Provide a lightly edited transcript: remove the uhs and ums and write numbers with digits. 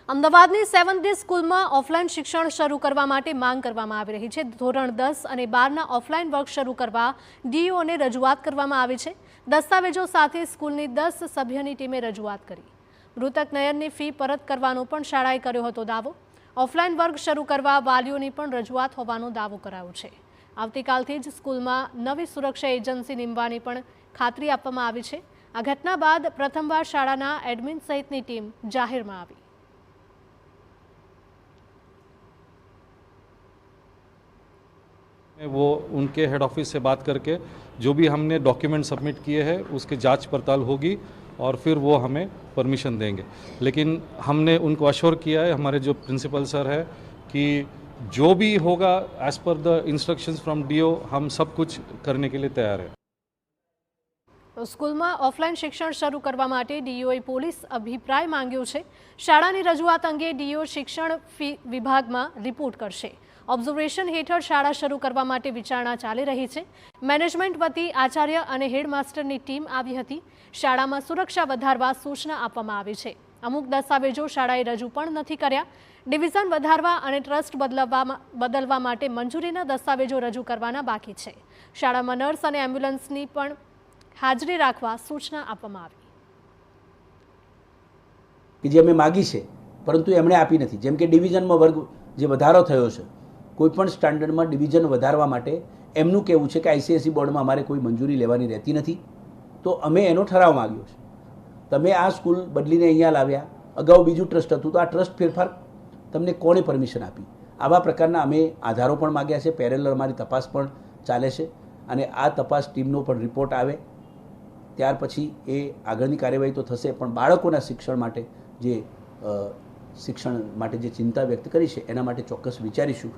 અમદાવાદની 7th day સ્કૂલમાં offline શિક્ષણ શરૂ કરવા માટે માંગ કરવામાં આવી રહી છે। ધોરણ 10 અને 12ના ઓફલાઈન વર્ગ શરૂ કરવા ડીઈઓને રજૂઆત કરવામાં આવી છે। દસ્તાવેજો સાથે સ્કૂલની 10 સભ્યોની ટીમે રજૂઆત કરી। મૃતક નયનની ફી પરત કરવાનો પણ શાળાએ કર્યો હતો દાવો। ઓફલાઈન વર્ગ શરૂ કરવા વાલીઓની પણ રજૂઆત હોવાનો દાવો કરાયો છે। આવતીકાલથી જ સ્કૂલમાં નવી સુરક્ષા એજન્સી નીમવાની પણ ખાતરી આપવામાં આવી છે। આ ઘટના બાદ પ્રથમવાર શાળાના એડમિન સહિતની ટીમ જાહેરમાં આવી। वो उनके हेड ऑफिस से बात करके जो भी हमने डॉक्यूमेंट सबमिट किए हैं उसकी जांच पड़ताल होगी और फिर वो हमें परमिशन देंगे। लेकिन हमने उनको अश्योर किया है, हमारे जो प्रिंसिपल सर है, कि जो भी होगा as per the instructions from do हम सब कुछ करने के लिए तैयार है। સ્કૂલમાં ઓફલાઈન શિક્ષણ શરૂ કરવા માટે ડીઈઓએ પોલીસ અભિપ્રાય માંગ્યો છે। શાળાની રજૂઆત અંગે ડીઈઓ શિક્ષણ વિભાગમાં રિપોર્ટ કરશે। ઓબ્ઝર્વેશન હેઠળ શાળા શરૂ કરવા માટે વિચારણા ચાલી રહી છે। મેનેજમેન્ટ વતી આચાર્ય અને હેડમાસ્ટરની ટીમ આવી હતી। શાળામાં સુરક્ષા વધારવા સૂચના આપવામાં આવી છે। અમુક દસ્તાવેજો શાળાએ રજૂ પણ નથી કર્યા। ડિવિઝન વધારવા અને ટ્રસ્ટ બદલવા માટે મંજૂરીના દસ્તાવેજો રજૂ કરવાના બાકી છે। શાળામાં નર્સ અને એમ્બ્યુલન્સની પણ હાજરી રાખવા સૂચના આપવામાં આવી। કે જે અમે માગી છે પરંતુ એમણે આપી નથી। જેમ કે ડિવિઝનમાં વર્ગ જે વધારો થયો છે, કોઈપણ સ્ટાન્ડર્ડમાં ડિવિઝન વધારવા માટે એમનું કહેવું છે કે આઈસીએસઈ બોર્ડમાં અમારે કોઈ મંજૂરી લેવાની રહેતી નથી। તો અમે એનો ઠરાવ માગ્યો છે। તમે આ સ્કૂલ બદલીને અહીંયા લાવ્યા, અગાઉ બીજું ટ્રસ્ટ હતું, તો આ ટ્રસ્ટ ફેરફાર તમને કોણે પરમિશન આપી? આવા પ્રકારના અમે આધારો પણ માગ્યા છે। પેરેલલ અમારી તપાસ પણ ચાલે છે અને આ તપાસ ટીમનો પણ રિપોર્ટ આવે ત્યાર પછી એ આગળની કાર્યવાહી તો થશે, પણ બાળકોના શિક્ષણ માટે જે ચિંતા વ્યક્ત કરી છે એના માટે ચોક્કસ વિચારીશું।